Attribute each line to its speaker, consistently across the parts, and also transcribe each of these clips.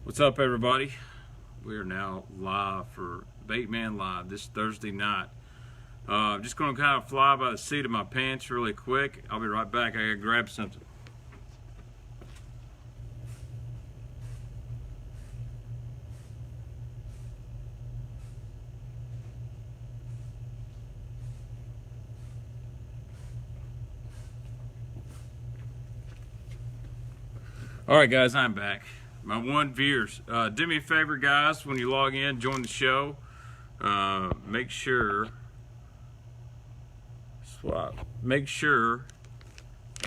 Speaker 1: What's up, everybody? We are now live for Baitman Live this Thursday night. I'm just going to kind of fly by the seat of my pants really quick. I'll be right back. I gotta grab something. All right, guys, I'm back. My one viewers, do me a favor, guys, when you log in, join the show. Make sure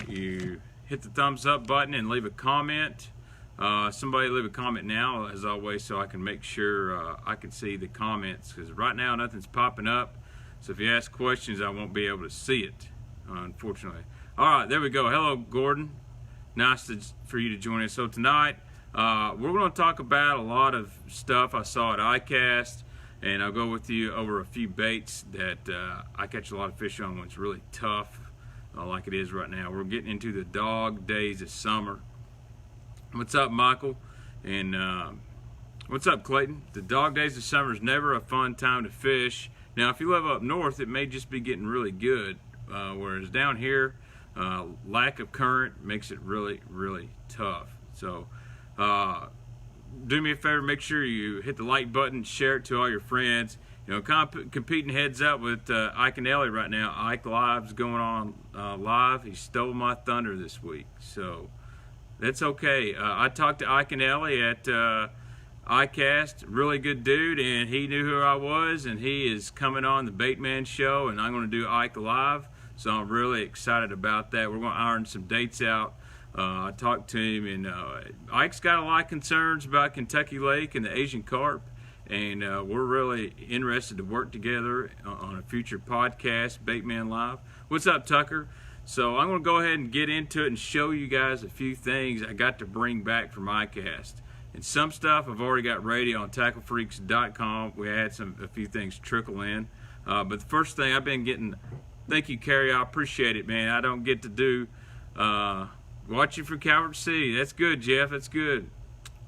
Speaker 1: you hit the thumbs up button and leave a comment. Somebody leave a comment now, as always, so I can make sure I can see the comments, because right now nothing's popping up. So if you ask questions, I won't be able to see it, unfortunately. All right, there we go. Hello, Gordon. Nice for you to join us. So tonight, we're going to talk about a lot of stuff I saw at Icast, and I'll go with you over a few baits that I catch a lot of fish on when it's really tough, like it is right now. We're getting into the dog days of summer. What's up, Michael? And what's up, Clayton? The dog days of summer is never a fun time to fish. Now, if you live up north, it may just be getting really good, whereas down here, lack of current makes it really, really tough. So do me a favor, make sure you hit the like button, share it to all your friends. You know, competing heads up with Ike and Ellie right now. Ike Live's going on live. He stole my thunder this week, so that's okay. I talked to Ike and Ellie at Icast, really good dude, and he knew who I was, and he is coming on the Baitman show, and I'm going to do Ike Live. So I'm really excited about that. We're going to iron some dates out. I talked to him, and Ike's got a lot of concerns about Kentucky Lake and the Asian carp, and we're really interested to work together on a future podcast, Baitman Live. What's up, Tucker? So I'm going to go ahead and get into it and show you guys a few things I got to bring back from Icast. And some stuff I've already got ready on TackleFreaks.com. We had a few things trickle in. But the first thing I've been getting... Thank you, Carrie. I appreciate it, man. I don't get to do watching from Calvert City. That's good, Jeff. That's good.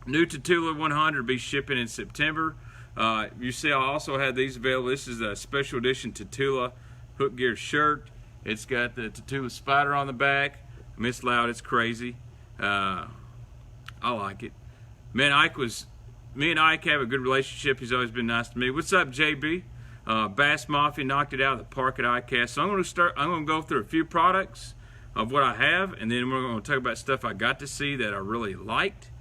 Speaker 1: New Tatula 100 be shipping in September. You see, I also have these available. This is a special edition Tatula hook gear shirt. It's got the Tatula spider on the back. Miss Loud, it's crazy. I like it. Me and Ike have a good relationship. He's always been nice to me. What's up, JB? Bass Mafia knocked it out of the park at Icast. So I'm going to go through a few products of what I have, and then we're going to talk about stuff I got to see that I really liked,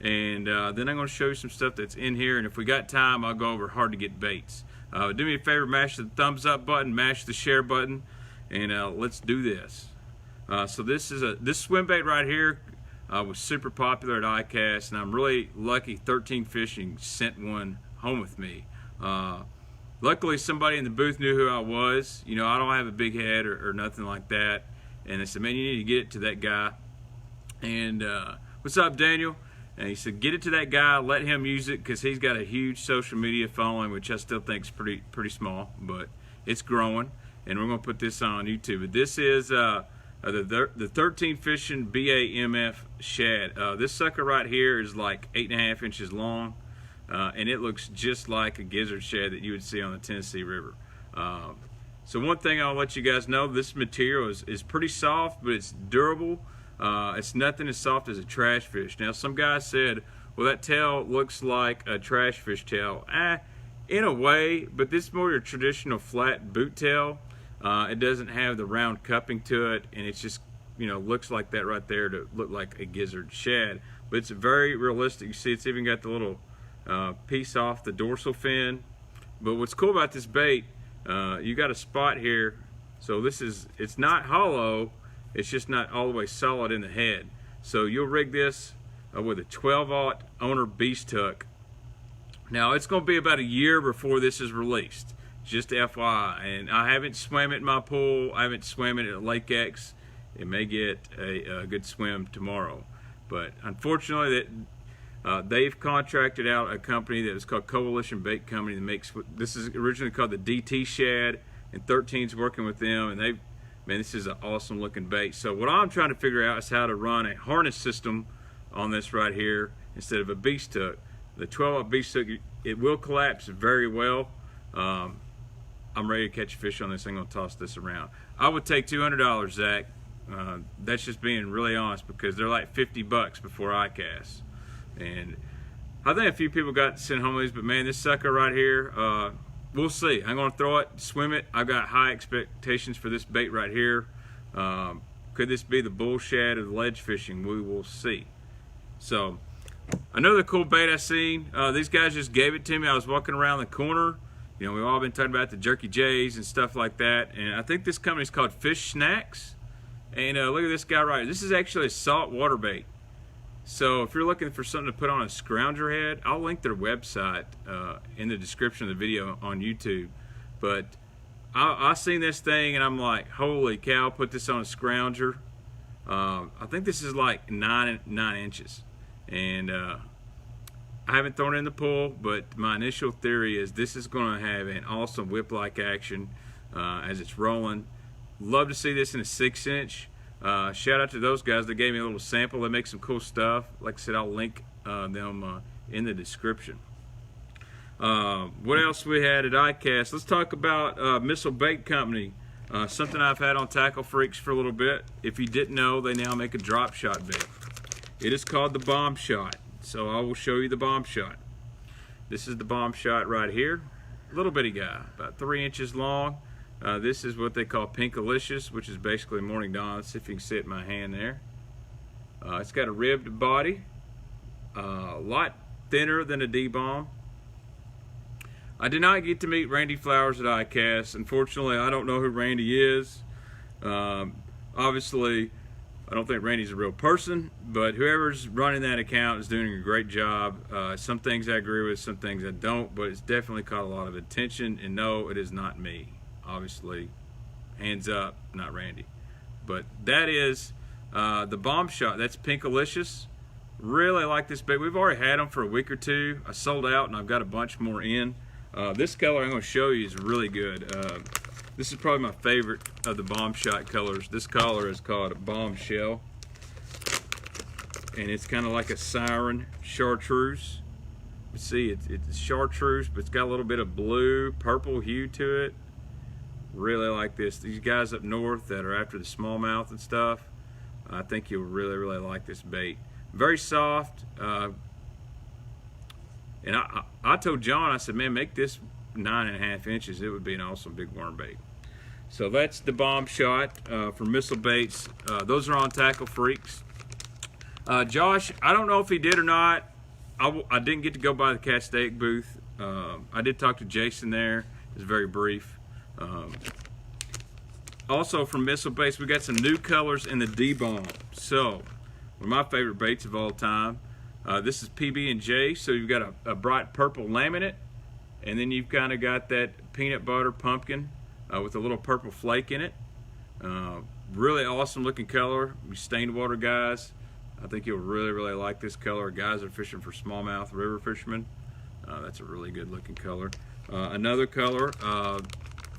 Speaker 1: and then I'm going to show you some stuff that's in here. And if we got time, I'll go over hard to get baits. Do me a favor, mash the thumbs up button, mash the share button, and let's do this. So this Swimbait right here was super popular at Icast, and I'm really lucky. 13 Fishing sent one home with me. Luckily, somebody in the booth knew who I was. You know, I don't have a big head or nothing like that. And they said, man, you need to get it to that guy. And what's up, Daniel? And he said, get it to that guy, let him use it, because he's got a huge social media following, which I still think is pretty small, but it's growing. And we're going to put this on YouTube. But this is the 13 Fishing BAMF shad. This sucker right here is like 8.5 inches long. And it looks just like a gizzard shad that you would see on the Tennessee River. So one thing I'll let you guys know, this material is pretty soft, but it's durable. It's nothing as soft as a trash fish. Now, some guys said, well, that tail looks like a trash fish tail. In a way, but this is more your traditional flat boot tail. It doesn't have the round cupping to it, and it's just, you know, looks like that right there to look like a gizzard shad. But it's very realistic. You see, it's even got the little piece off the dorsal fin. But what's cool about this bait, you got a spot here, so it's not hollow, it's just not all the way solid in the head. So you'll rig this with a 12-aught owner beast hook. Now it's going to be about a year before this is released, just FYI. And I haven't swam it in my pool, I haven't swam it at Lake X. It may get a good swim tomorrow, but unfortunately they've contracted out a company that is called Coalition Bait Company that makes, this is originally called the DT Shad, and 13's working with them, and man, this is an awesome looking bait. So what I'm trying to figure out is how to run a harness system on this right here instead of a beast hook. The 12-aught beast hook, it will collapse very well. I'm ready to catch a fish on this. I'm going to toss this around. I would take $200, Zach. That's just being really honest, because they're like $50 before Icast. And I think a few people got sent home with these, but man, this sucker right here, we'll see. I'm going to throw it, swim it. I've got high expectations for this bait right here. Could this be the bull shad of ledge fishing? We will see. So, another cool bait I seen. These guys just gave it to me. I was walking around the corner. You know, we've all been talking about the Jerky J's and stuff like that. And I think this company's called Fish Snacks. And look at this guy right here. This is actually a salt water bait. So if you're looking for something to put on a scrounger head, I'll link their website in the description of the video on YouTube. But I seen this thing and I'm like, holy cow, put this on a scrounger. I think this is like 9 inches. And I haven't thrown it in the pool, but my initial theory is this is going to have an awesome whip-like action as it's rolling. Love to see this in a 6-inch. Shout out to those guys that gave me a little sample. They make some cool stuff. Like I said, I'll link them in the description. What else we had at Icast? Let's talk about Missile Bait Company. Something I've had on Tackle Freaks for a little bit. If you didn't know, they now make a drop shot bait. It is called the Bomb Shot. So I will show you the Bomb Shot. This is the Bomb Shot right here. Little bitty guy, about 3 inches long. This is what they call Pinkalicious, which is basically Morning Dawn. Let's see if you can see it in my hand there. It's got a ribbed body, a lot thinner than a D-bomb. I did not get to meet Randy Flowers at Icast. Unfortunately, I don't know who Randy is. Obviously, I don't think Randy's a real person, but whoever's running that account is doing a great job. Some things I agree with, some things I don't, but it's definitely caught a lot of attention, and no, it is not me. Obviously, hands up, not Randy. But that is the Bomb Shot. That's Pinkalicious. Really like this bait. We've already had them for a week or two. I sold out, and I've got a bunch more in. This color I'm going to show you is really good. This is probably my favorite of the Bomb Shot colors. This color is called Bombshell, and it's kind of like a siren chartreuse. You see, it's chartreuse, but it's got a little bit of blue, purple hue to it. Really like this. These guys up north that are after the smallmouth and stuff, I think you'll really, really like this bait. Very soft. And I told John, I said, man, make this 9.5 inches. It would be an awesome big worm bait. So that's the Bomb Shot from Missile Baits. Those are on Tackle Freaks. Josh, I don't know if he did or not. I didn't get to go by the Cat Steak booth. I did talk to Jason there. It was very brief. Also from Missile Baits, we got some new colors in the D-bomb. So, one of my favorite baits of all time. This is PB&J, so you've got a bright purple laminate, and then you've kind of got that peanut butter pumpkin with a little purple flake in it. Really awesome looking color. You stained water guys, I think you'll really, really like this color. Guys that are fishing for smallmouth river fishermen, that's a really good looking color. Another color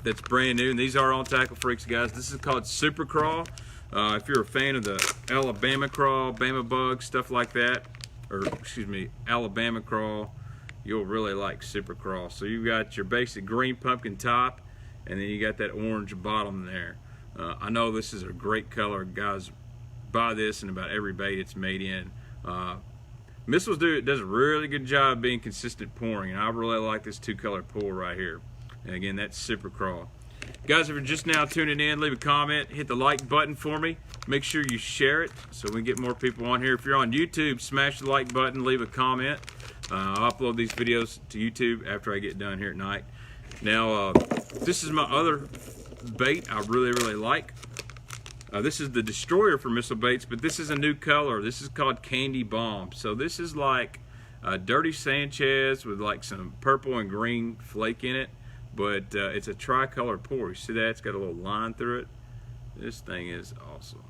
Speaker 1: that's brand new, and these are on Tackle Freaks, guys. This is called Super Crawl. If you're a fan of the Alabama Crawl, Bama Bug, stuff like that, or excuse me, Alabama Crawl, you'll really like Super Crawl. So you've got your basic green pumpkin top, and then you got that orange bottom there. I know this is a great color. Guys, buy this in about every bait it's made in. Missiles does a really good job being consistent pouring, and I really like this 2-color pour right here. And again, that's Super Crawl. Guys, if you're just now tuning in, leave a comment, hit the like button for me. Make sure you share it so we can get more people on here. If you're on YouTube, smash the like button, leave a comment. I'll upload these videos to YouTube after I get done here at night. Now, this is my other bait I really, really like. This is the Destroyer for Missile Baits, but this is a new color. This is called Candy Bomb. So this is like a Dirty Sanchez with like some purple and green flake in it. But it's a tricolor pour. You see that? It's got a little line through it. This thing is awesome.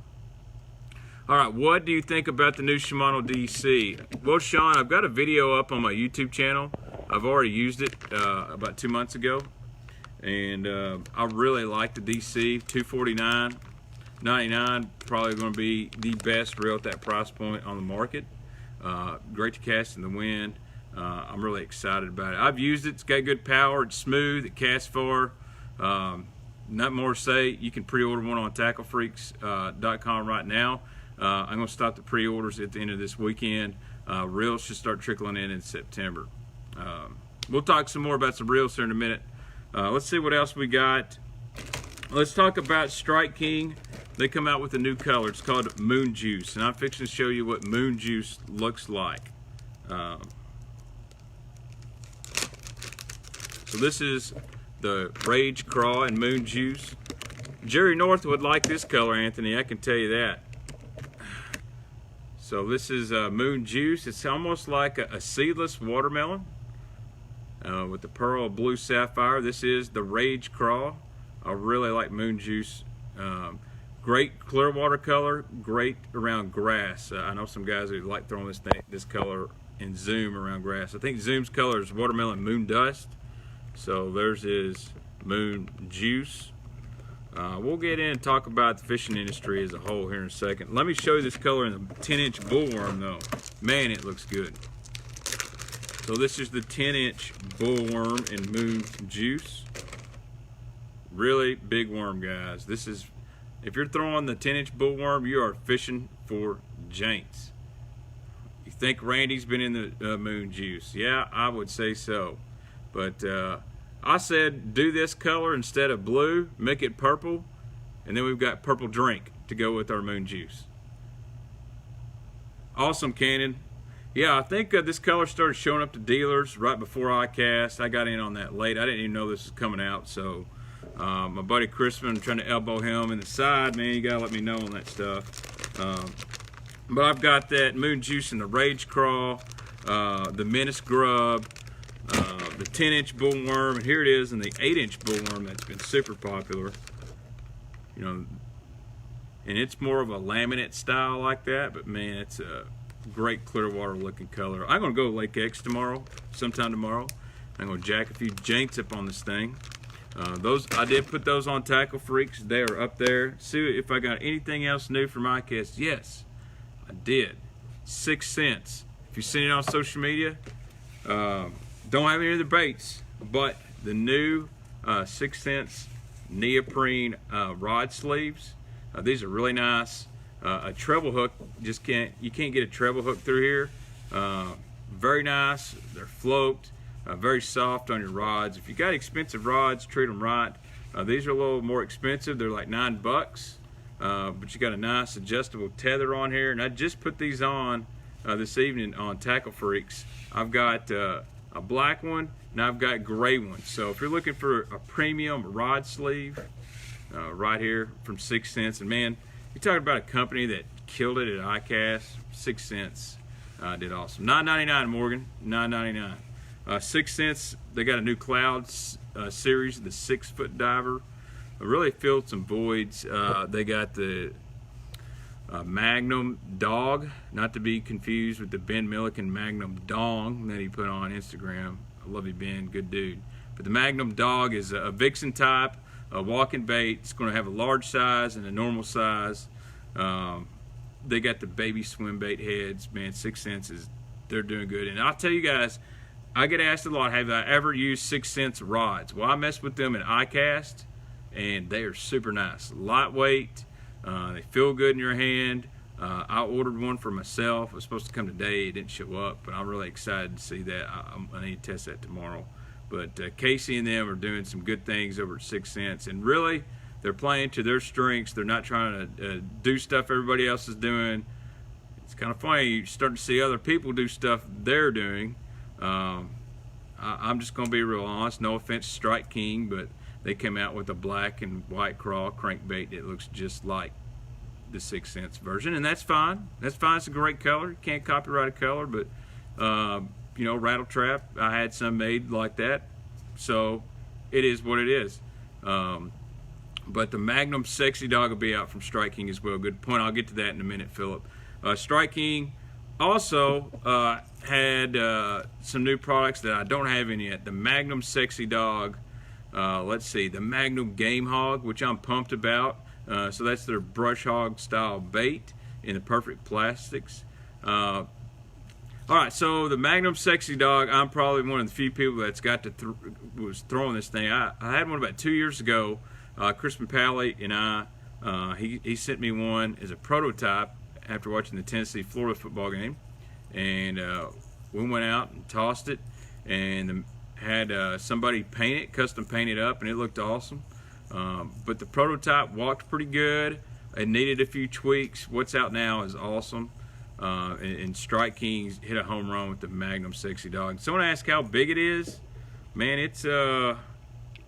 Speaker 1: All right, what do you think about the new Shimano DC? Well, Sean, I've got a video up on my YouTube channel. I've already used it about 2 months ago. And I really like the DC. $249.99, probably going to be the best reel at that price point on the market. Great to cast in the wind. I'm really excited about it. I've used it. It's got good power. It's smooth. It casts far. Not more to say. You can pre-order one on TackleFreaks.com right now. I'm going to stop the pre-orders at the end of this weekend. Reels should start trickling in September. We'll talk some more about some reels here in a minute. Let's see what else we got. Let's talk about Strike King. They come out with a new color. It's called Moon Juice, and I'm fixing to show you what Moon Juice looks like. So this is the Rage Craw and Moon Juice. Jerry North would like this color, Anthony, I can tell you that. So this is Moon Juice. It's almost like a seedless watermelon with the pearl blue sapphire. This is the Rage Craw. I really like Moon Juice. Great clear watercolor, great around grass. I know some guys who like throwing this color in Zoom around grass. I think Zoom's color is Watermelon Moon Dust. So there's his Moon Juice. We'll get in and talk about the fishing industry as a whole here in a second. Let me show you this color in the 10-inch bullworm though. Man, it looks good. So this is the 10-inch bullworm in Moon Juice. Really big worm, guys. This is, if you're throwing the 10-inch bullworm, you are fishing for janks. You think Randy's been in the Moon Juice? Yeah, I would say so. But I said do this color instead of blue, make it purple, and then we've got purple drink to go with our Moon Juice. Awesome, Cannon. Yeah, I think this color started showing up to dealers right before Icast. I got in on that late. I didn't even know this was coming out, so my buddy Crispin, I'm trying to elbow him in the side. Man, you gotta let me know on that stuff. But I've got that Moon Juice in the Rage Craw, the Menace Grub, the 10-inch bullworm, and here it is in the 8-inch bullworm that's been super popular. You know, and it's more of a laminate style like that, but man, it's a great clear water looking color. I'm gonna go to Lake X sometime tomorrow. I'm gonna jack a few janks up on this thing. Those I did put those on Tackle Freaks. They are up there. See if I got anything else new from Icast. Yes, I did. 6 cents. If you've seen it on social media, don't have any of the baits, but the new 6 cents neoprene rod sleeves. These are really nice. A treble hook, you can't get a treble hook through here. Very nice. They're float. Very soft on your rods. If you got expensive rods, treat them right. These are a little more expensive. They're like $9, but you got a nice adjustable tether on here. And I just put these on this evening on Tackle Freaks. I've got a black one and I've got gray ones. So if you're looking for a premium rod sleeve, right here from 6 cents, and man, you're talking about a company that killed it at Icast. 6 cents did awesome. $9.99, Morgan. $9.99. 6 cents. They got a new Cloud series, the 6-foot diver. Really filled some voids. They got the Magnum Dog, not to be confused with the Ben Milliken Magnum Dong that he put on Instagram. I love you, Ben, good dude. But the Magnum Dog is a vixen type, a walking bait. It's going to have a large size and a normal size. They got the baby Swimbait heads. Man, 6 cents they're doing good. And I'll tell you guys, I get asked a lot, have I ever used 6 cents rods? Well, I messed with them in Icast, and they are super nice. Lightweight. They feel good in your hand. I ordered one for myself. It was supposed to come today. It didn't show up, but I'm really excited to see that. I need to test that tomorrow. But Casey and them are doing some good things over at 6 cents, and really, they're playing to their strengths. They're not trying to do stuff everybody else is doing. It's kind of funny. You start to see other people do stuff they're doing. I'm just going to be real honest. No offense to Strike King, but they came out with a black and white craw crankbait that looks just like the 6 cents version, and that's fine. That's fine. It's a great color. You can't copyright a color, but you know, rattle trap. I had some made like that, so it is what it is. But the Magnum Sexy Dog will be out from Strike King as well. Good point. I'll get to that in a minute, Philip. Strike King also had some new products that I don't have in yet. The Magnum Sexy Dog. Let's see, the Magnum Game Hog, which I'm pumped about. So that's their brush hog style bait in the perfect plastics. All right, so the Magnum Sexy Dog, I'm probably one of the few people that's got to was throwing this thing. I had one about 2 years ago. Chris Pally and I, he sent me one as a prototype after watching the Tennessee-Florida football game, and we went out and tossed it, and had somebody paint it, custom paint it up, and it looked awesome. But the prototype walked pretty good. It needed a few tweaks. What's out now is awesome. And Strike Kings hit a home run with the Magnum Sexy Dog. Someone asked how big it is. Man, it's about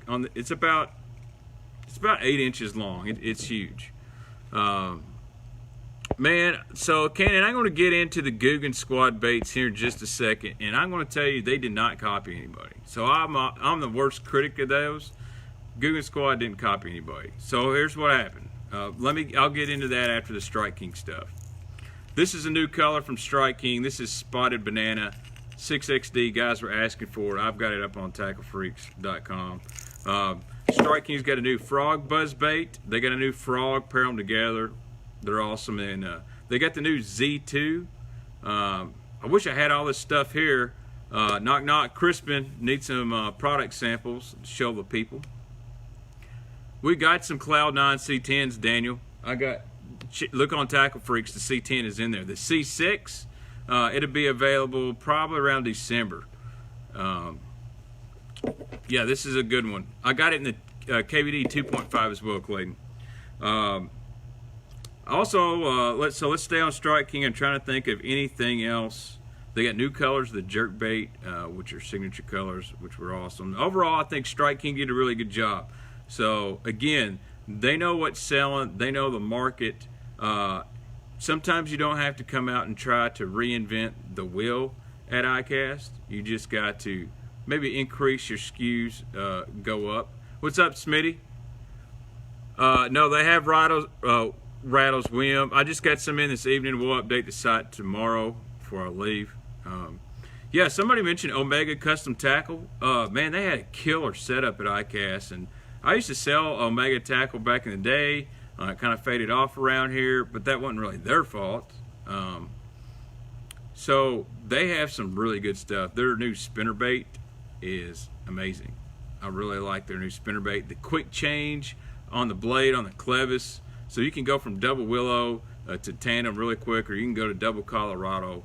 Speaker 1: 8 inches long. It's huge. Man, so Cannon, I'm going to get into the Googan squad baits here in just a second, and I'm going to tell you they did not copy anybody. So I'm the worst critic of those. Googan squad didn't copy anybody. So here's what happened. I'll get into that after the Strike King stuff. This is a new color from Strike King. This is Spotted Banana 6XD. Guys were asking for it. I've got it up on TackleFreaks.com. Strike King's got a new frog buzz bait. They got a new frog. Pair them together. They're awesome. And they got the new Z2. I wish I had all this stuff here. Knock knock. Crispin needs some product samples to show the people. We got some Cloud9 C10s, Daniel. Look on Tackle Freaks, the C10 is in there. The C6, it'll be available probably around December. Yeah, this is a good one. I got it in the KVD 2.5 as well, Clayton. Also, let's stay on Strike King. I'm trying to think of anything else. They got new colors, the jerk bait, which are signature colors, which were awesome. Overall, I think Strike King did a really good job. So again, they know what's selling. They know the market. Sometimes you don't have to come out and try to reinvent the wheel at Icast. You just got to maybe increase your SKUs, go up. What's up, Smitty? No, they have Rattles William. I just got some in this evening. We'll update the site tomorrow before I leave. Yeah, somebody mentioned Omega Custom Tackle. Man, they had a killer setup at Icast, and I used to sell Omega Tackle back in the day. It kind of faded off around here, but that wasn't really their fault. So they have some really good stuff. Their new spinnerbait is amazing. I really like their new spinnerbait. The quick change on the blade, on the clevis, so you can go from double willow to tandem really quick, or you can go to double Colorado.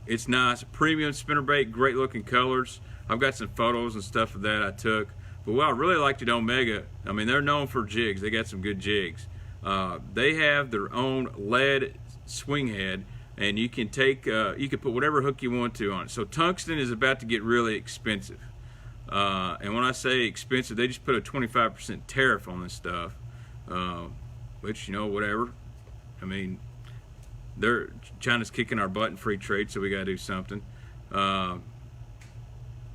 Speaker 1: It's nice. Premium spinnerbait, great looking colors. I've got some photos and stuff of that I took. But what I really liked at Omega, I mean, they're known for jigs. They got some good jigs. They have their own lead swing head, and you can take, you can put whatever hook you want to on it. So tungsten is about to get really expensive. And when I say expensive, they just put a 25% tariff on this stuff, which, you know, whatever. I mean, China's kicking our butt in free trade, so we got to do something.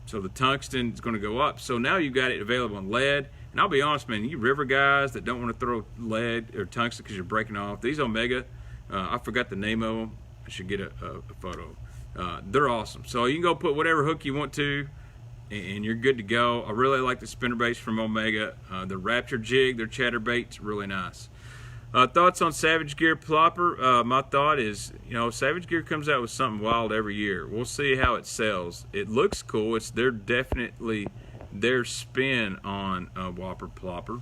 Speaker 1: So the tungsten is going to go up. So now you've got it available in lead. And I'll be honest, man, you river guys that don't want to throw lead or tungsten because you're breaking off, these Omega, I forgot the name of them. I should get a photo. They're awesome. So you can go put whatever hook you want to, and you're good to go. I really like the spinnerbaits from Omega. The Rapture jig, their chatterbait's really nice. Thoughts on Savage Gear Plopper? My thought is, you know, Savage Gear comes out with something wild every year. We'll see how it sells. It looks cool. It's definitely their spin on Whopper Plopper.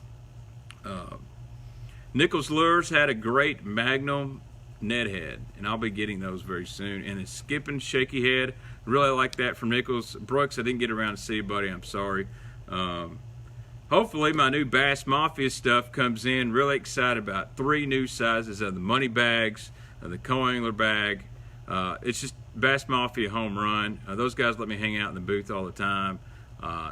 Speaker 1: Nichols Lures had a great Magnum net head, and I'll be getting those very soon. And a skipping shaky head, really like that from Nichols. Brooks, I didn't get around to see you, buddy. I'm sorry. Hopefully my new Bass Mafia stuff comes in. Really excited about 3 new sizes of the money bags, the co-angler bag. It's just Bass Mafia home run. Those guys let me hang out in the booth all the time.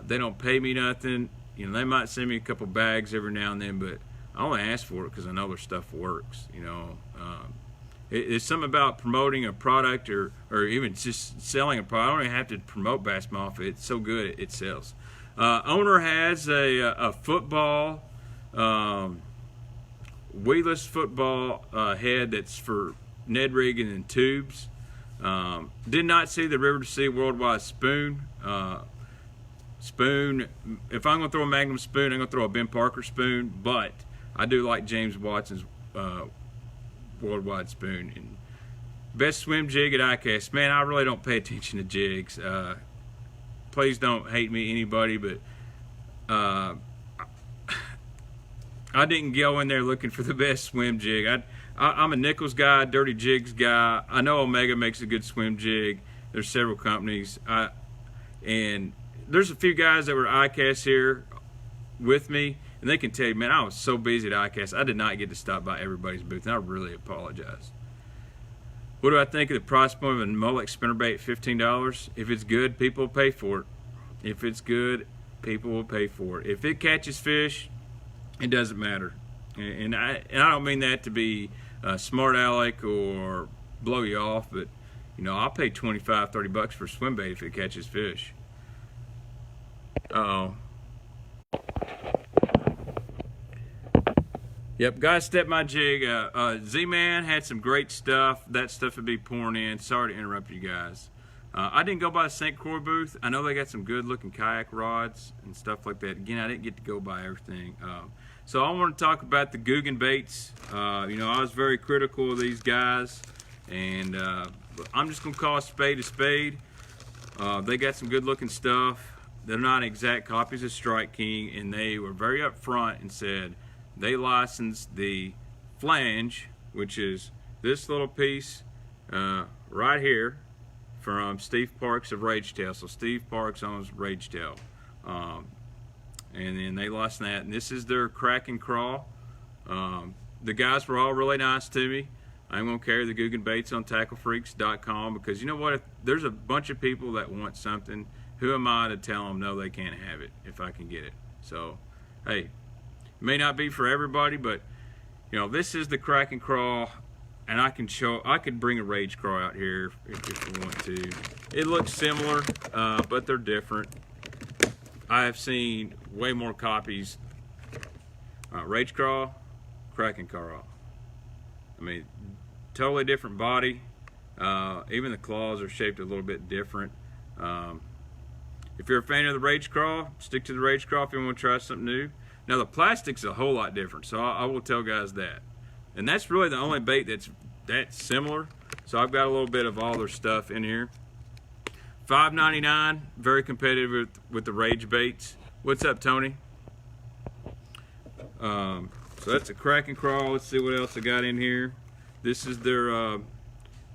Speaker 1: They don't pay me nothing. You know, they might send me a couple bags every now and then, but I only ask for it because I know their stuff works. You know, it's something about promoting a product or even just selling a product. I don't even have to promote Bass Mafia. It's so good it sells. Owner has a football, weedless football head that's for Ned rigging and tubes. Did not see the River to Sea Worldwide spoon. Spoon, if I'm going to throw a Magnum spoon, I'm going to throw a Ben Parker spoon, but I do like James Watson's Worldwide spoon. And Best swim jig at Icast. Man, I really don't pay attention to jigs. Please don't hate me, anybody, but I didn't go in there looking for the best swim jig. I'm a Nichols guy, dirty jigs guy. I know Omega makes a good swim jig. There's several companies. And there's a few guys that were at Icast here with me, and they can tell you, man, I was so busy at Icast, I did not get to stop by everybody's booth, and I really apologize. What do I think of the price point of a Molex spinnerbait? $15. If it's good, people will pay for it. If it's good, people will pay for it. If it catches fish, it doesn't matter. And I don't mean that to be smart aleck or blow you off, but you know, I'll pay $25-30 for a swim bait if it catches fish. Uh-oh. Yep, guys, step my jig. Z-Man had some great stuff. That stuff would be pouring in. Sorry to interrupt you guys. I didn't go by the St. Croix booth. I know they got some good looking kayak rods and stuff like that. Again, I didn't get to go by everything. So I want to talk about the Googan baits. You know, I was very critical of these guys, and I'm just going to call a spade a spade. They got some good looking stuff. They're not exact copies of Strike King, and they were very upfront and said they licensed the flange, which is this little piece right here, from Steve Parks of Ragetail. So Steve Parks owns Ragetail. And then they licensed that, and this is their crack and crawl. The guys were all really nice to me. I'm going to carry the Googan baits on tacklefreaks.com, because you know what, if there's a bunch of people that want something, who am I to tell them no, they can't have it if I can get it? So hey, it may not be for everybody, but you know, this is the crack and crawl, and I could bring a Rage Crawl out here if we want to. It looks similar, but they're different. I have seen way more copies. Rage Crawl, crack and crawl. I mean, totally different body. Even the claws are shaped a little bit different. If you're a fan of the Rage Crawl, stick to the Rage Crawl if you want to try something new. Now the plastic's a whole lot different, so I will tell guys that. And that's really the only bait that's similar. So I've got a little bit of all their stuff in here. $5.99, very competitive with the Rage baits. What's up, Tony? So that's a crack and crawl. Let's see what else I got in here. This is their, I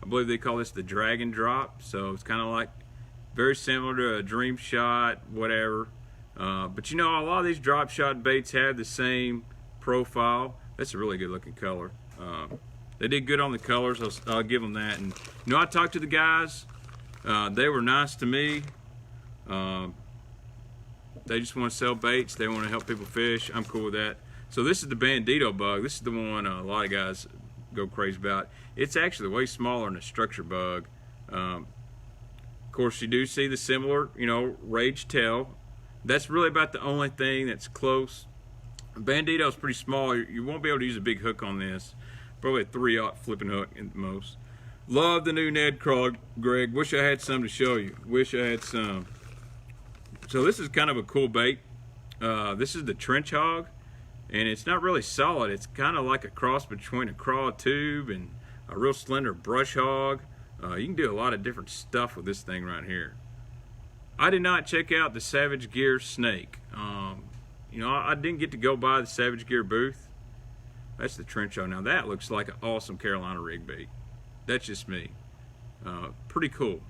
Speaker 1: believe they call this the Dragon Drop. So it's kind of like very similar to a Dream Shot, whatever. But you know, a lot of these drop shot baits have the same profile. That's a really good looking color. They did good on the colors. I'll give them that. And you know, I talked to the guys. They were nice to me. They just want to sell baits. They want to help people fish. I'm cool with that. So this is the Bandito bug. This is the one a lot of guys go crazy about. It's actually way smaller than a structure bug. Of course, you do see the similar, you know, Rage tail. That's really about the only thing that's close. Bandito's pretty small. You won't be able to use a big hook on this. Probably a 3/0 flipping hook at the most. Love the new Ned Crawl, Greg. Wish I had some to show you. Wish I had some. So this is kind of a cool bait. This is the Trench Hog, and it's not really solid. It's kind of like a cross between a crawl tube and a real slender brush hog. You can do a lot of different stuff with this thing right here. I did not check out the Savage Gear Snake. You know, I didn't get to go by the Savage Gear booth. That's the Trench Hog. Now that looks like an awesome Carolina rig bait. That's just me. Pretty cool.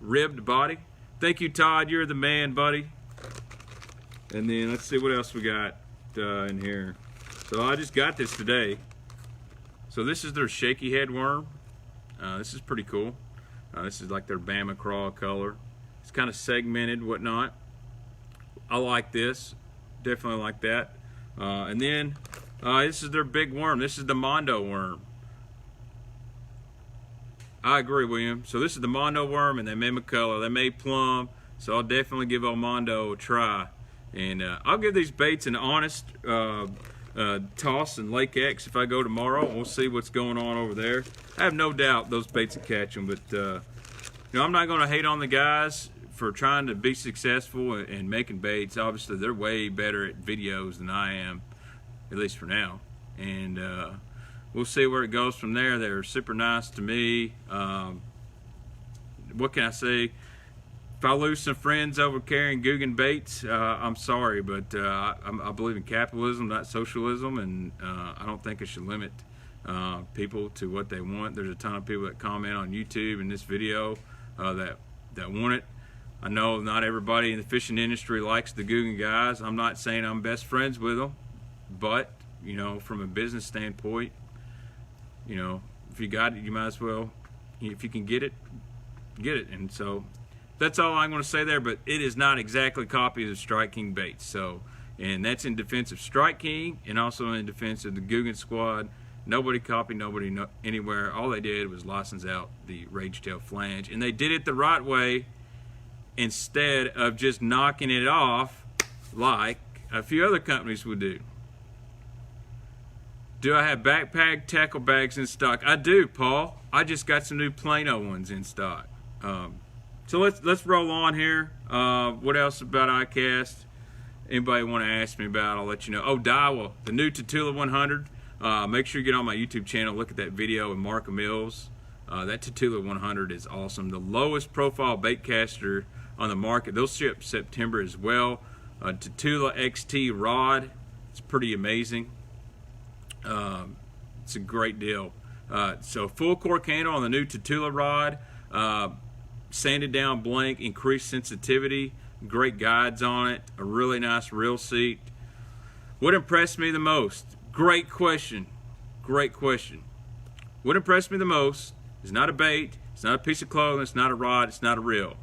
Speaker 1: Ribbed body. Thank you, Todd. You're the man, buddy. And then let's see what else we got in here. So I just got this today. So this is their shaky head worm. This is pretty cool. This is like their Bama Crawl color. It's kind of segmented, whatnot. I like this. Definitely like that. And then this is their big worm. This is the Mondo worm. I agree, William. So this is the Mondo worm, and they made McCullough. They made plum. So I'll definitely give El Mondo a try. And I'll give these baits an honest toss in Lake X if I go tomorrow. We'll see what's going on over there. I have no doubt those baits will catch them, but you know, I'm not going to hate on the guys for trying to be successful and making baits. Obviously, they're way better at videos than I am, at least for now. And we'll see where it goes from there. They're super nice to me. What can I say? If I lose some friends over carrying Googan baits, I'm sorry, but I believe in capitalism, not socialism, and I don't think it should limit people to what they want. There's a ton of people that comment on YouTube in this video that want it. I know not everybody in the fishing industry likes the Googan guys. I'm not saying I'm best friends with them, but you know, from a business standpoint, you know, if you got it, you might as well, if you can get it, get it. And so that's all I'm going to say there, but it is not exactly copies of Strike King baits. So, and that's in defense of Strike King and also in defense of the Googan squad. Nobody copied nobody anywhere. All they did was license out the Rage Tail flange, and they did it the right way instead of just knocking it off like a few other companies would do. Do I have backpack tackle bags in stock? I do, Paul. I just got some new Plano ones in stock. So let's roll on here. What else about Icast? Anybody want to ask me about? I'll let you know. Oh, Daiwa, the new Tatula 100. Make sure you get on my YouTube channel. Look at that video with Mark Mills. That Tatula 100 is awesome. The lowest profile bait caster on the market. They'll ship September as well. Tatula XT rod. It's pretty amazing. It's a great deal. So full cork handle on the new Tatula rod. Sanded down blank, increased sensitivity, great guides on it, a really nice reel seat. What impressed me the most? Great question. Great question. What impressed me the most is not a bait, it's not a piece of clothing, it's not a rod, it's not a reel.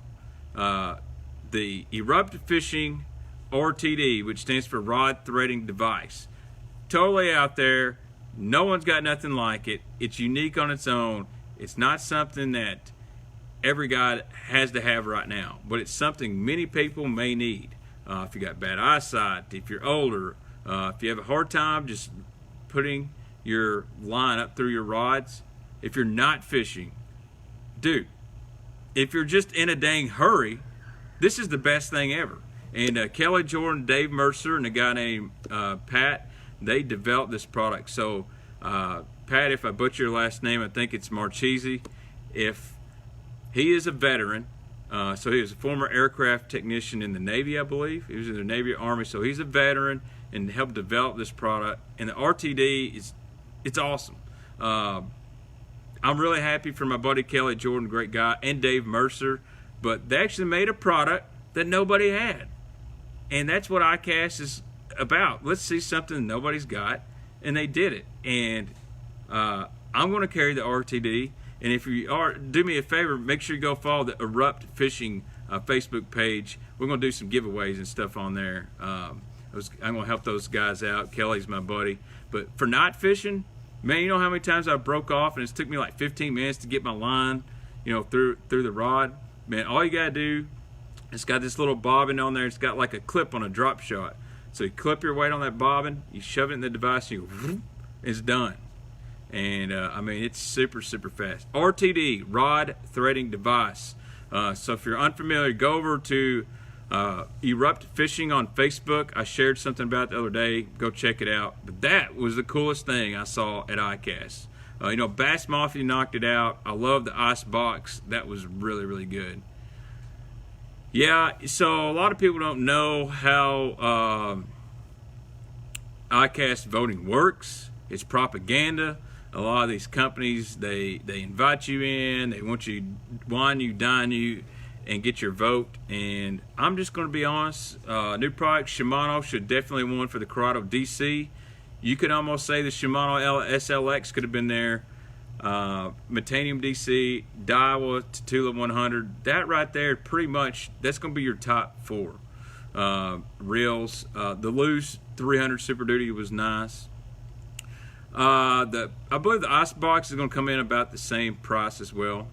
Speaker 1: The Erupt Fishing RTD, which stands for Rod Threading Device. Totally out there. No one's got nothing like it. It's unique on its own. It's not something that every guy has to have right now, but it's something many people may need. If you got bad eyesight, if you're older, if you have a hard time just putting your line up through your rods, if you're not fishing, dude, if you're just in a dang hurry, this is the best thing ever. And Kelly Jordan, Dave Mercer, and a guy named Pat, they developed this product. So Pat, if I butcher your last name, I think it's Marchese. He is a veteran, so he was a former aircraft technician in the Navy, I believe. He was in the Navy Army, so he's a veteran and helped develop this product. And the RTD it's awesome. I'm really happy for my buddy Kelly Jordan, great guy, and Dave Mercer. But they actually made a product that nobody had, and that's what Icast is about. Let's see something nobody's got, and they did it. And I'm going to carry the RTD. And if you are, do me a favor, make sure you go follow the Erupt Fishing Facebook page. We're going to do some giveaways and stuff on there. I'm going to help those guys out. Kelly's my buddy. But for not fishing, man, you know how many times I broke off and it took me like 15 minutes to get my line, you know, through the rod? Man, all you got to do, it's got this little bobbin on there. It's got like a clip on a drop shot. So you clip your weight on that bobbin, you shove it in the device, and it's done. And I mean, it's super, super fast. RTD, Rod Threading Device. So if you're unfamiliar, go over to Erupt Fishing on Facebook. I shared something about it the other day. Go check it out. But that was the coolest thing I saw at Icast. You know, Bass Mafia knocked it out. I love the ice box. That was really, really good. Yeah, so a lot of people don't know how Icast voting works. It's propaganda. A lot of these companies, they invite you in, they want you, wine you, dine you, and get your vote. And I'm just going to be honest, new product, Shimano should definitely win for the Corrado DC. You could almost say the Shimano SLX could have been there. Metanium DC, Daiwa, Tatula 100, that right there, pretty much, that's going to be your top four. Reels, the loose 300 Super Duty was nice. I believe the ice box is going to come in about the same price as well.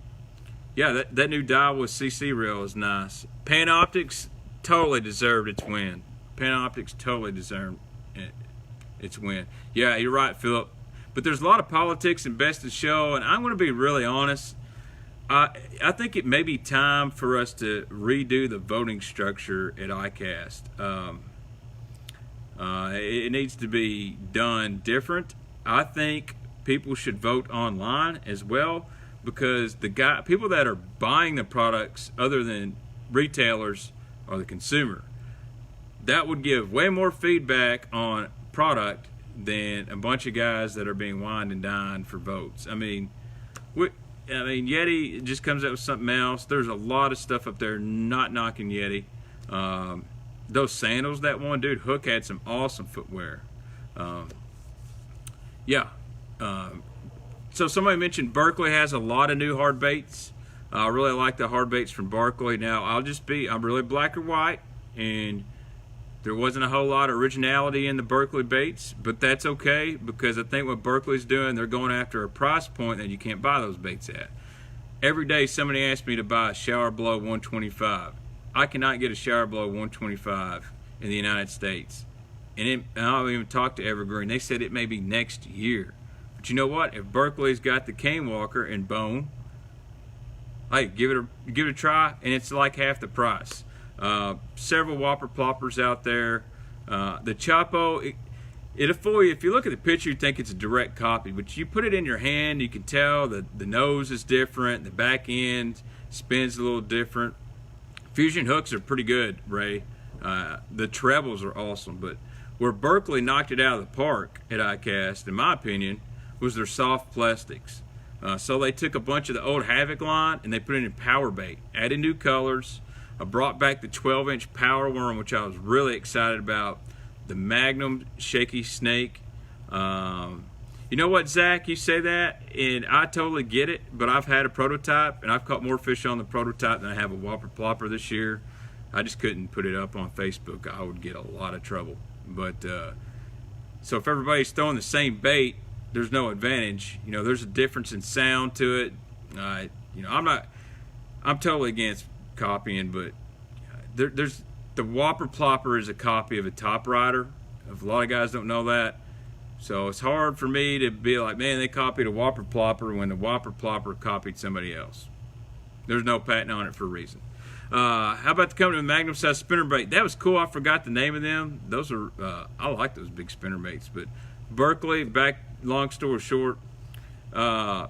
Speaker 1: Yeah, that new Daiwa CC reel is nice. Panoptics totally deserved its win. Panoptics totally deserved its win. Yeah, you're right, Philip. But there's a lot of politics in Best of Show, and I'm going to be really honest. I think it may be time for us to redo the voting structure at Icast. It needs to be done different. I think people should vote online as well, because people that are buying the products other than retailers are the consumer. That would give way more feedback on product than a bunch of guys that are being wined and dined for votes. I mean, Yeti just comes out with something else. There's a lot of stuff up there, not knocking Yeti. Those sandals, that one dude, Hook, had some awesome footwear. So somebody mentioned Berkeley has a lot of new hard baits. I really like the hard baits from Berkeley. Now, I'm really black or white, and there wasn't a whole lot of originality in the Berkeley baits, but that's okay, because I think what Berkeley's doing, they're going after a price point that you can't buy those baits at. Every day somebody asks me to buy a Shower Blow 125. I cannot get a Shower Blow 125 in the United States. And I'll even talk to Evergreen. They said it may be next year. But you know what? If Berkeley's got the Cane Walker and Bone, hey, give it a try, and it's like half the price. Several Whopper Ploppers out there. The Chapo, it'll fool you. If you look at the picture, you think it's a direct copy, but you put it in your hand, you can tell that the nose is different, the back end spins a little different. Fusion hooks are pretty good, Ray. The trebles are awesome, but where Berkeley knocked it out of the park at Icast, in my opinion, was their soft plastics. So they took a bunch of the old Havoc line and they put it in power bait, added new colors. I brought back the 12-inch power worm, which I was really excited about. The Magnum Shaky Snake. You know what, Zach? You say that, and I totally get it, but I've had a prototype, and I've caught more fish on the prototype than I have a Whopper Plopper this year. I just couldn't put it up on Facebook. I would get a lot of trouble. But so if everybody's throwing the same bait, there's no advantage. You know, there's a difference in sound to it. You know, I'm totally against copying, but there's the Whopper Plopper is a copy of a Top Rider. A lot of guys don't know that. So it's hard for me to be like, man, they copied a Whopper Plopper when the Whopper Plopper copied somebody else. There's no patent on it for a reason. How about the company with Magnum size spinnerbait? That was cool. I forgot the name of them. Those are I like those big spinnerbaits. But Berkeley, long story short, I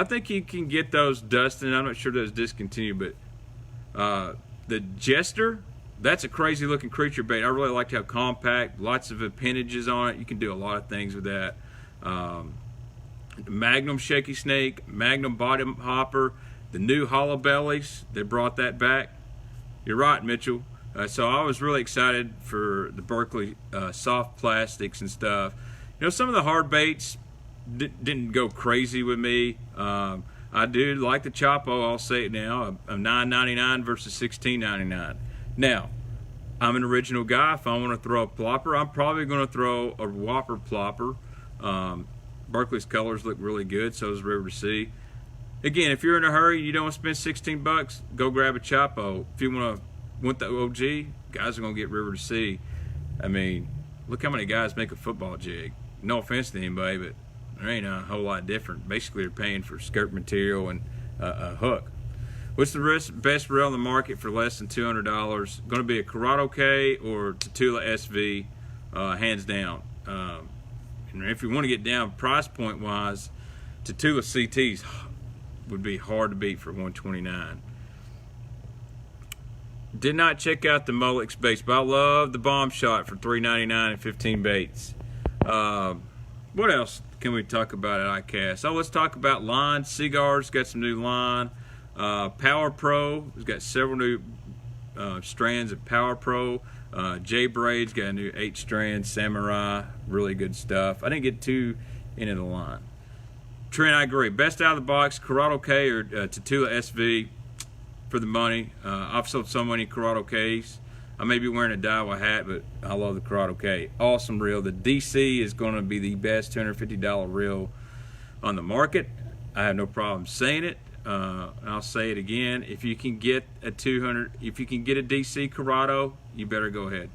Speaker 1: think you can get those, Dustin. I'm not sure those discontinued, but the Jester, that's a crazy looking creature bait. I really like how compact, lots of appendages on it. You can do a lot of things with that. Magnum Shaky Snake, Magnum Bottom Hopper, the new Hollow Bellies, they brought that back. You're right, Mitchell. So I was really excited for the Berkeley soft plastics and stuff. You know, some of the hard baits didn't go crazy with me. I do like the Chapo, I'll say it now, of $9.99 versus $16.99. Now, I'm an original guy. If I want to throw a plopper, I'm probably going to throw a Whopper Plopper. Berkeley's colors look really good, so does River to Sea. Again, if you're in a hurry and you don't want to spend 16 bucks, go grab a Chapo. If you want the OG, guys are going to get River to Sea. I mean, look how many guys make a football jig. No offense to anybody, but there ain't a whole lot different. Basically, they're paying for skirt material and a hook. What's the best reel on the market for less than $200? Going to be a Corrado K or Tatula SV, hands down. And if you want to get down price point wise, Tatula CTs would be hard to beat for $129. Did not check out the Molex baits, but I love the Bomb Shot for $3.99 and 15 baits. What else can we talk about at Icast? So let's talk about line. Cigars got some new line. Power Pro has got several new strands of Power Pro. J Braid's got a new 8-strand Samurai, really good stuff. I didn't get too into the line. Trent, I agree. Best out of the box, Corrado K or Tatula SV for the money. I've sold so many Corrado Ks. I may be wearing a Daiwa hat, but I love the Corrado K. Awesome reel. The DC is going to be the best $250 reel on the market. I have no problem saying it. I'll say it again. If you can get a DC Corrado, you better go ahead.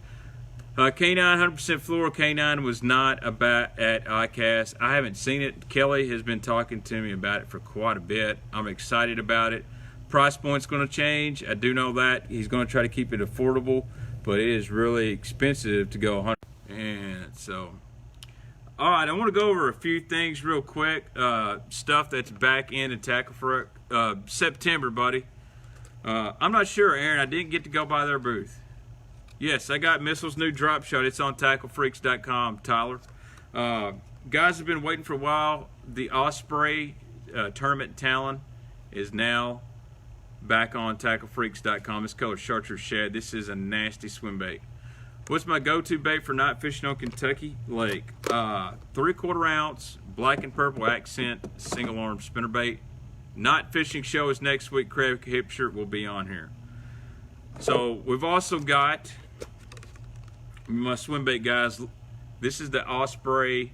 Speaker 1: K9, 100% floral K9 was not about at Icast. I haven't seen it. Kelly has been talking to me about it for quite a bit. I'm excited about it. Price point's going to change. I do know that. He's going to try to keep it affordable, but it is really expensive to go 100. And so All right, I want to go over a few things real quick. Stuff that's back in Tackle for September, buddy. I'm not sure, Aaron. I didn't get to go by their booth. Yes, I got Missile's new drop shot. It's on TackleFreaks.com, Tyler. Guys have been waiting for a while. The Osprey Tournament Talon is now back on TackleFreaks.com. It's called Chartreuse Shad. This is a nasty swim bait. What's my go-to bait for night fishing on Kentucky Lake? 3/4 ounce, black and purple accent, single arm spinnerbait. Night fishing show is next week. Craig Hipshirt will be on here. So we've also got my swim bait guys. This is the Osprey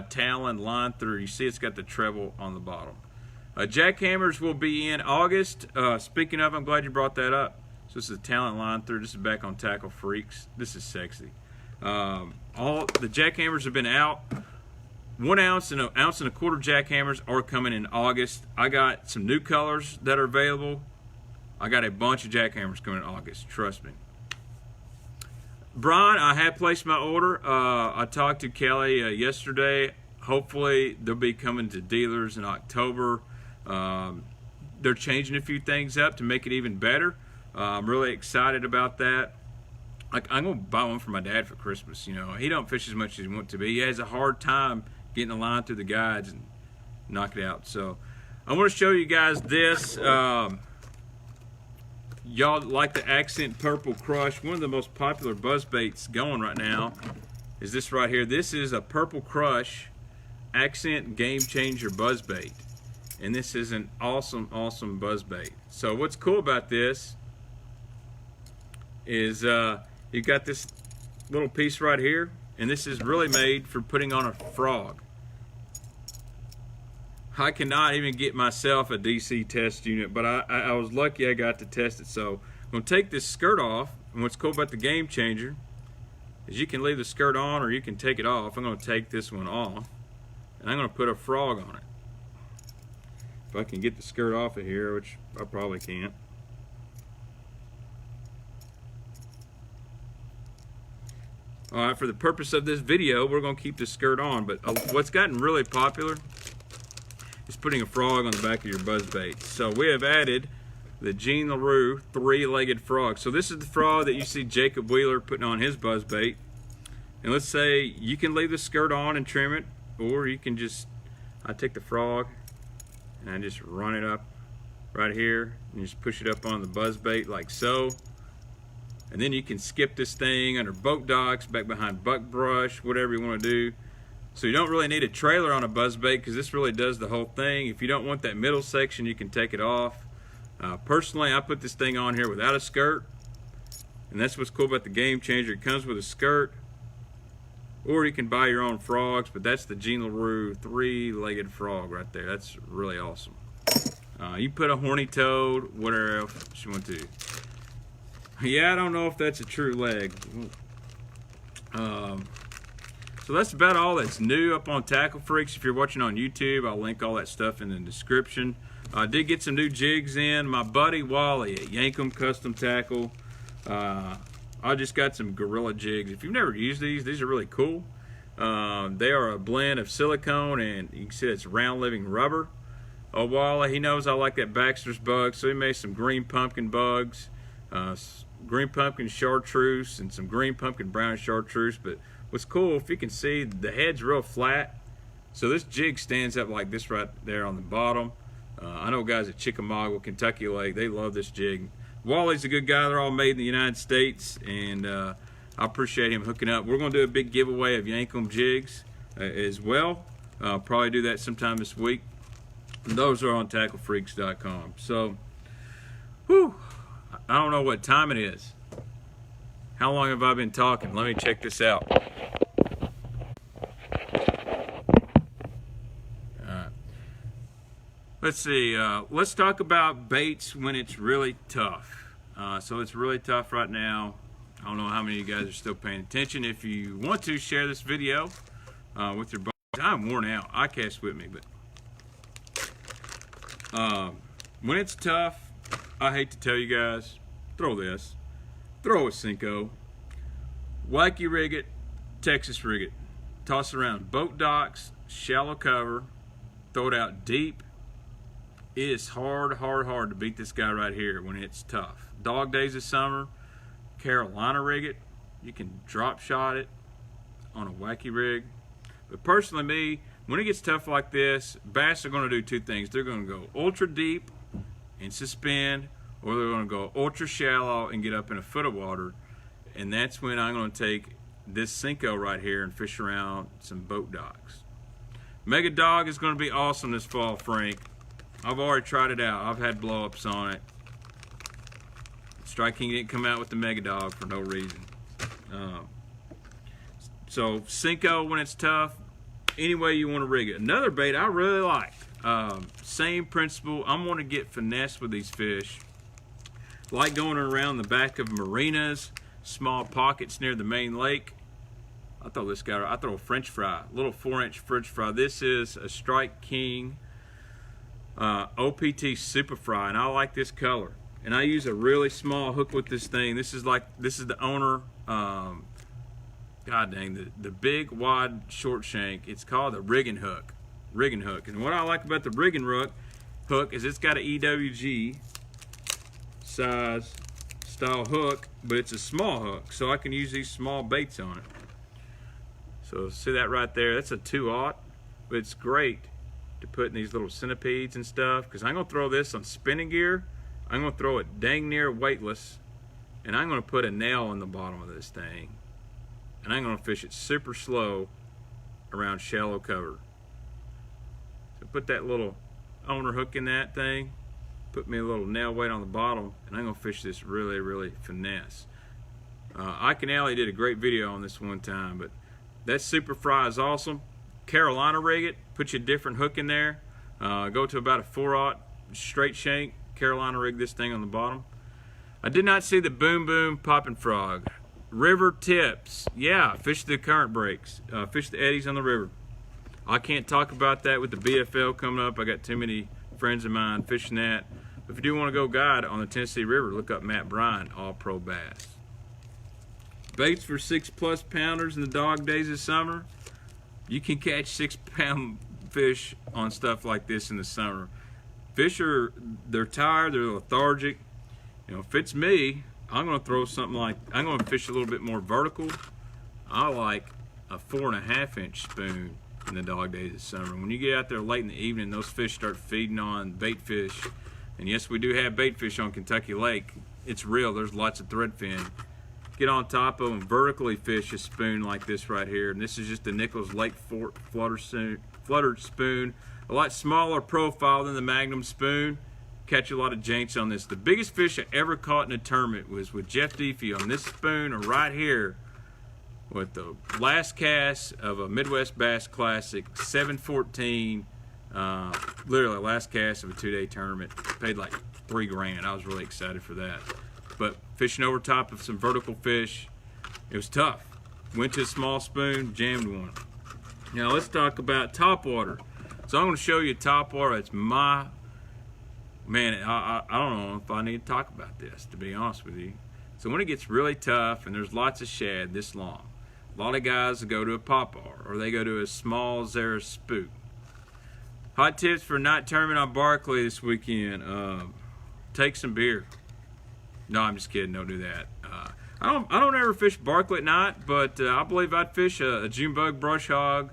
Speaker 1: Talon line through. You see it's got the treble on the bottom. Jackhammers will be in August. Speaking of, I'm glad you brought that up. So this is a Talon line through. This is back on Tackle Freaks. This is sexy. All the jackhammers have been out. 1 ounce and 1.25 ounce jackhammers are coming in August. I got some new colors that are available. I got a bunch of jackhammers coming in August. Trust me. Brian, I have placed my order. I talked to Kelly yesterday. Hopefully they'll be coming to dealers in October. They're changing a few things up to make it even better. I'm really excited about that. Like, I'm gonna buy one for my dad for Christmas. You know, he don't fish as much as he wants to be. He has a hard time getting a line through the guides and knock it out. So I want to show you guys this. Y'all like the Accent Purple Crush. One of the most popular buzz baits going right now is this right here. This is a Purple Crush Accent Game Changer buzz bait, and this is an awesome buzz bait. So what's cool about this is you got this little piece right here, and this is really made for putting on a frog. I cannot even get myself a DC test unit, but I was lucky I got to test it. So I'm going to take this skirt off, and what's cool about the Game Changer is you can leave the skirt on or you can take it off. I'm going to take this one off, and I'm going to put a frog on it. If I can get the skirt off of here, which I probably can't. All right, for the purpose of this video, we're going to keep the skirt on, but what's gotten really popular is putting a frog on the back of your buzz bait. So we have added the Gene LaRue 3-legged frog. So this is the frog that you see Jacob Wheeler putting on his buzz bait. And let's say you can leave the skirt on and trim it, or you can just, I take the frog and I just run it up right here and just push it up on the buzz bait like so. And then you can skip this thing under boat docks, back behind buckbrush, whatever you want to do. So you don't really need a trailer on a buzzbait because this really does the whole thing. If you don't want that middle section, you can take it off. Personally, I put this thing on here without a skirt, and that's what's cool about the Game Changer. It comes with a skirt, or you can buy your own frogs, but that's the Gene LaRue 3-legged frog right there. That's really awesome. You put a horny toad, whatever else you want to. Yeah, I don't know if that's a true leg. So that's about all that's new up on Tackle Freaks. If you're watching on YouTube, I'll link all that stuff in the description. I did get some new jigs in. My buddy Wally at Yankum Custom Tackle. I just got some Gorilla jigs. If you've never used these are really cool. They are a blend of silicone and you can see it's round living rubber. Oh, Wally, he knows I like that Baxter's bug, so he made some green pumpkin bugs, green pumpkin chartreuse, and some green pumpkin brown chartreuse. But what's cool, if you can see, the head's real flat, so this jig stands up like this right there on the bottom. I know guys at Chickamauga, Kentucky Lake, they love this jig. Wally's a good guy. They're all made in the United States, and I appreciate him hooking up. We're going to do a big giveaway of Yankum jigs as well. Probably do that sometime this week. And those are on TackleFreaks.com. So, whew, I don't know what time it is. How long have I been talking? Let me check this out. Let's see. Let's talk about baits when it's really tough. So it's really tough right now. I don't know how many of you guys are still paying attention. If you want to share this video with your buddies, I'm worn out. Icast with me, but when it's tough, I hate to tell you guys, throw this. Throw a Cinco. Wacky rig it, Texas rig it. toss it around boat docks, shallow cover, throw it out deep. It is hard to beat this guy right here when it's tough. Dog days of summer, Carolina rig it. You can drop shot it on a wacky rig. But personally, me, when it gets tough like this, bass are going to do two things. They're going to go ultra deep and suspend, or they're going to go ultra shallow and get up in a foot of water. And that's when I'm going to take this Senko right here and fish around some boat docks. Mega Dog is going to be awesome this fall, Frank. I've already tried it out. I've had blow-ups on it. Strike King didn't come out with the Mega Dog for no reason. So Senko when it's tough, any way you want to rig it. Another bait I really like. Same principle. I'm going to get finesse with these fish. Like going around the back of marinas, small pockets near the main lake. I throw a French fry, little 4-inch French fry. This is a Strike King OPT Super Fry, and I like this color. And I use a really small hook with this thing. This is the owner. God dang, the big wide short shank. It's called the rigging hook. And what I like about the rigging hook is it's got an EWG size style hook, but it's a small hook, so I can use these small baits on it. So see that right there? That's a 2/0, but it's great to put in these little centipedes and stuff, because I'm gonna throw this on spinning gear. I'm gonna throw it dang near weightless, and I'm gonna put a nail in the bottom of this thing, and I'm gonna fish it super slow around shallow cover. So put that little owner hook in that thing, put me a little nail weight on the bottom, and I'm gonna fish this really finesse. Ike and Allie did a great video on this one time, but that Super Fry is awesome. Carolina rig it, put you a different hook in there, go to about a 4/0 straight shank, Carolina rig this thing on the bottom. I did not see the Boom Boom Popping Frog. River tips, yeah, fish the current breaks, fish the eddies on the river. I can't talk about that with the BFL coming up. I got too many friends of mine fishing that. If you do want to go guide on the Tennessee River, look up Matt Bryan, All Pro Bass. Baits for 6+ pounders in the dog days of summer. You can catch 6-pound fish on stuff like this in the summer. Fish they're tired, they're lethargic. You know, if it's me, I'm gonna throw something like, I'm gonna fish a little bit more vertical. I like a 4.5-inch spoon in the dog days of summer. When you get out there late in the evening, those fish start feeding on bait fish. And yes, we do have bait fish on Kentucky Lake. It's real, there's lots of threadfin. Get on top of them, vertically fish a spoon like this right here. And this is just the Nichols Lake Fort fluttered spoon. A lot smaller profile than the Magnum spoon. Catch a lot of janks on this. The biggest fish I ever caught in a tournament was with Jeff Deefy on this spoon right here with the last cast of a Midwest Bass Classic, 714. Literally last cast of a 2-day tournament. Paid like $3 grand. I was really excited for that. But fishing over top of some vertical fish, it was tough. Went to a small spoon, jammed one. Now let's talk about topwater. So I'm going to show you topwater. It's my, man, I don't know if I need to talk about this, to be honest with you. So when it gets really tough and there's lots of shad this long, a lot of guys go to a popper or they go to a small Zara spook. Hot tips for night tournament on Berkeley this weekend. Take some beer. No, I'm just kidding. Don't do that. I don't ever fish Berkeley at night, but I believe I'd fish a June bug brush hog,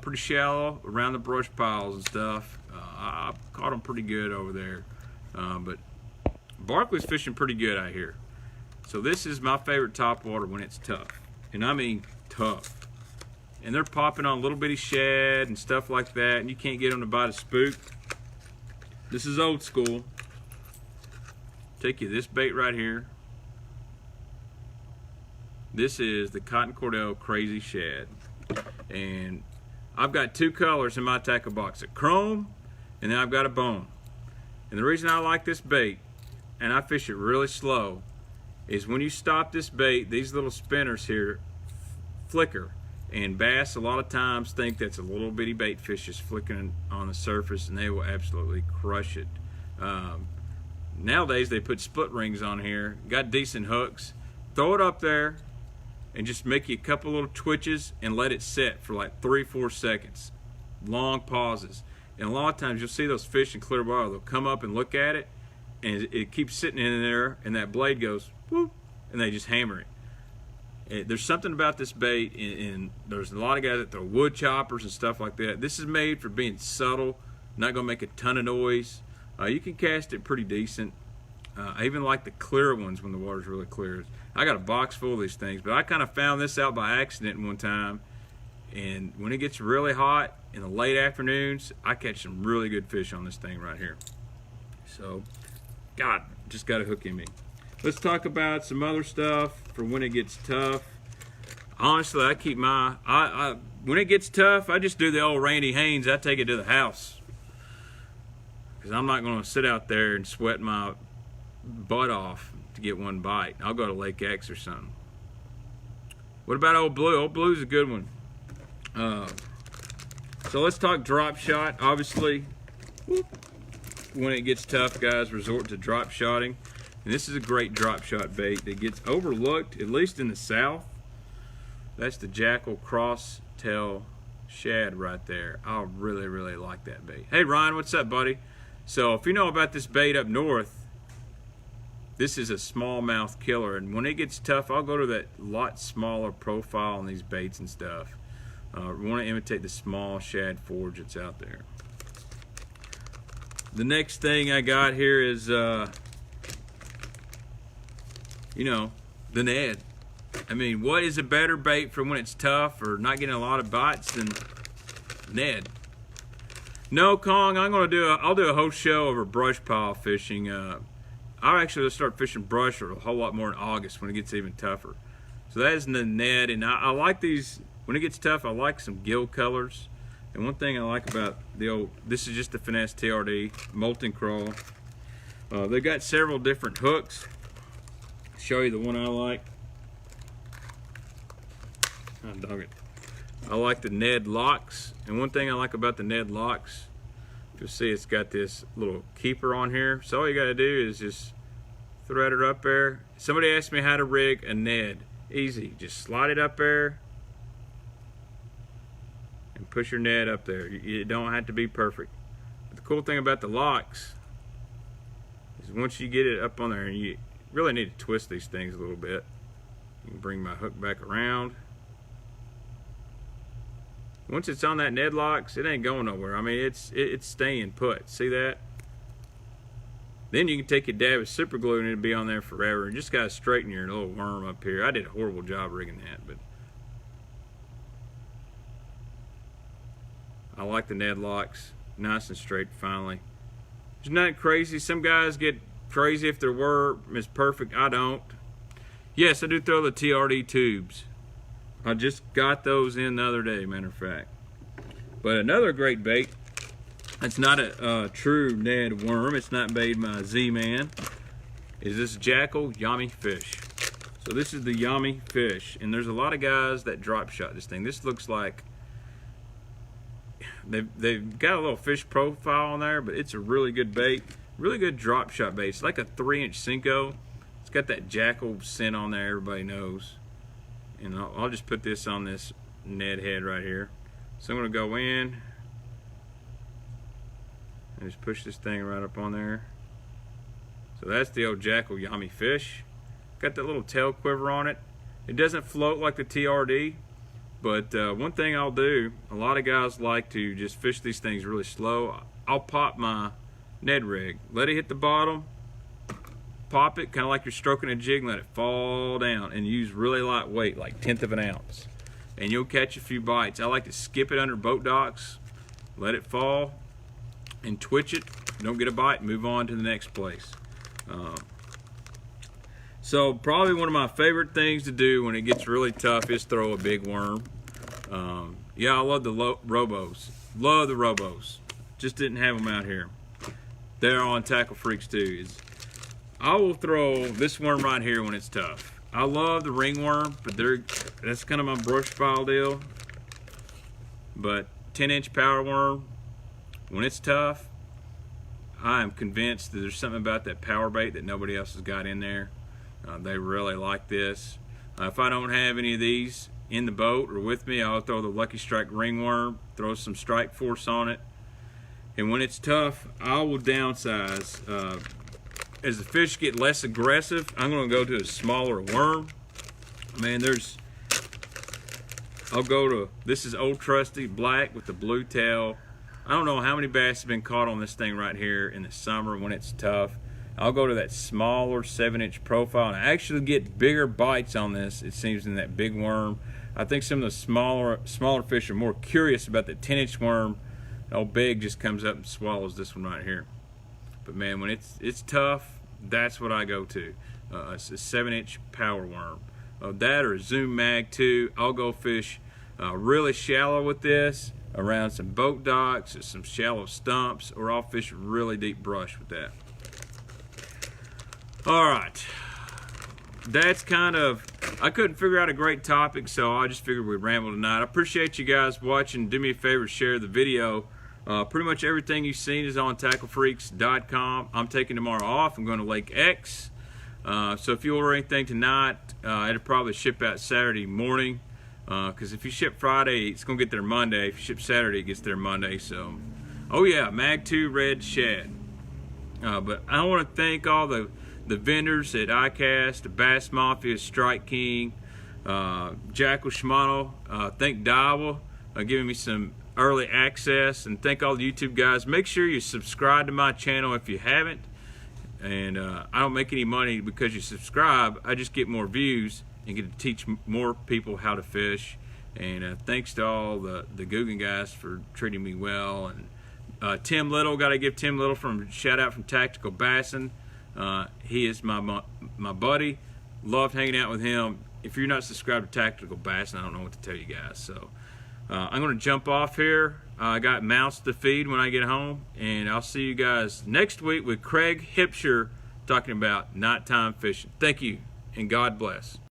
Speaker 1: pretty shallow around the brush piles and stuff. I caught them pretty good over there, but Berkeley's fishing pretty good out here. So this is my favorite topwater when it's tough, and I mean tough. And they're popping on little bitty shad and stuff like that, and you can't get them to bite a spook. This is old school. Take you this bait right here. This is the Cotton Cordell Crazy Shad. And I've got 2 colors in my tackle box, a chrome and then I've got a bone. And the reason I like this bait, and I fish it really slow, is when you stop this bait, these little spinners here flicker. And bass a lot of times think that's a little bitty bait fish just flickering on the surface, and they will absolutely crush it. Nowadays they put split rings on here, got decent hooks. Throw it up there and just make you a couple little twitches and let it set for like 3-4 seconds. Long pauses. And a lot of times you'll see those fish in clear water, they'll come up and look at it, and it keeps sitting in there, and that blade goes whoop, and they just hammer it. There's something about this bait, and there's a lot of guys that throw wood choppers and stuff like that. This is made for being subtle, not going to make a ton of noise. You can cast it pretty decent. I even like the clear ones when the water's really clear. I got a box full of these things, but I kind of found this out by accident one time. And when it gets really hot in the late afternoons, I catch some really good fish on this thing right here. So, God, just got a hook in me. Let's talk about some other stuff for when it gets tough. Honestly, I keep my, when it gets tough, I just do the old Randy Haynes. I take it to the house. Because I'm not going to sit out there and sweat my butt off to get one bite. I'll go to Lake X or something. What about Old Blue? Old Blue's a good one. So let's talk drop shot. Obviously, when it gets tough, guys resort to drop shotting. And this is a great drop shot bait that gets overlooked, at least in the south. That's the Jackal Cross Tail Shad right there. I really, really like that bait. Hey Ryan, what's up, buddy? So if you know about this bait up north, this is a smallmouth killer, and when it gets tough, I'll go to that lot smaller profile on these baits and stuff. We want to imitate the small shad forge that's out there. The next thing I got here is, you know, the Ned. I mean, what is a better bait for when it's tough or not getting a lot of bites than Ned? No, Kong, I'll do a whole show over brush pile fishing. I'll actually start fishing brush a whole lot more in August when it gets even tougher. So that is the Ned, and I like these. When it gets tough, I like some gill colors. And one thing I like about the old, this is just the Finesse TRD, Molten Crawl. They've got several different hooks. I'll show you the one I like. Oh, dog it. I like the Ned locks. And one thing I like about the Ned locks, you'll see it's got this little keeper on here. So all you gotta do is just thread it up there. Somebody asked me how to rig a Ned. Easy, just slide it up there and push your Ned up there. You don't have to be perfect. But the cool thing about the locks is once you get it up on there, and you really need to twist these things a little bit. You can bring my hook back around. Once it's on that Ned locks, it ain't going nowhere. I mean, it's staying put. See that? Then you can take your dab of super glue and it'll be on there forever. You just gotta straighten your little worm up here. I did a horrible job rigging that, but I like the Ned locks. Nice and straight finally. It's not crazy. Some guys get crazy if their worm is perfect. I don't. Yes, I do throw the TRD tubes. I just got those in the other day, matter of fact. But another great bait, it's not a true Ned worm, it's not made by Z-Man, is this Jackal Yummy Fish. So this is the Yummy Fish, and there's a lot of guys that drop shot this thing. This looks like, they've got a little fish profile on there, but it's a really good bait, really good drop shot bait. It's like a 3-inch Cinco. It's got that Jackal scent on there, everybody knows. And I'll just put this on this Ned head right here. So I'm gonna go in and just push this thing right up on there. So that's the old Jackal Yummy Fish. Got that little tail quiver on it. It doesn't float like the TRD, but one thing I'll do, a lot of guys like to just fish these things really slow. I'll pop my Ned rig, let it hit the bottom, pop it, kind of like you're stroking a jig, and let it fall down, and use really light weight, like 1/10 of an ounce. And you'll catch a few bites. I like to skip it under boat docks, let it fall, and twitch it. Don't get a bite, move on to the next place. So probably one of my favorite things to do when it gets really tough is throw a big worm. Yeah, I love the Robos. Love the Robos. Just didn't have them out here. They're on Tackle Freaks too. I will throw this worm right here when it's tough. I love the ringworm, but that's kind of my brush pile deal. But 10-inch power worm, when it's tough, I am convinced that there's something about that power bait that nobody else has got in there. They really like this. If I don't have any of these in the boat or with me, I'll throw the Lucky Strike ringworm, throw some Strike Force on it. And when it's tough, I will downsize. As the fish get less aggressive, I'm going to go to a smaller worm. Man, I'll go to, this is Old Trusty Black with the blue tail. I don't know how many bass have been caught on this thing right here in the summer when it's tough. I'll go to that smaller 7-inch profile, and I actually get bigger bites on this, it seems, than that big worm. I think some of the smaller fish are more curious about the 10-inch worm. Old Big just comes up and swallows this one right here. But man, when it's tough, that's what I go to. It's a 7-inch power worm. That or a Zoom Mag 2. I'll go fish really shallow with this, around some boat docks or some shallow stumps, or I'll fish really deep brush with that. Alright, that's kind of, I couldn't figure out a great topic, so I just figured we'd ramble tonight. I appreciate you guys watching. Do me a favor, share the video. Pretty much everything you've seen is on TackleFreaks.com. I'm taking tomorrow off. I'm going to Lake X. So if you order anything tonight, it'll probably ship out Saturday morning. Because if you ship Friday, it's going to get there Monday. If you ship Saturday, it gets there Monday. So, oh yeah, Mag 2 Red Shad. But I want to thank all the vendors at Icast, Bass Mafia, Strike King, Jackal Shimano. Thank Dowell giving me some early access, and thank all the YouTube guys. Make sure you subscribe to my channel if you haven't. And I don't make any money because you subscribe. I just get more views and get to teach more people how to fish. And thanks to all the Googan guys for treating me well. And Tim Little, got to give Tim Little shout out from Tactical Bassing. He is my buddy. Loved hanging out with him. If you're not subscribed to Tactical Bassing, I don't know what to tell you guys. So I'm going to jump off here. I got mouse to feed when I get home, and I'll see you guys next week with Craig Hipsher talking about nighttime fishing. Thank you, and God bless.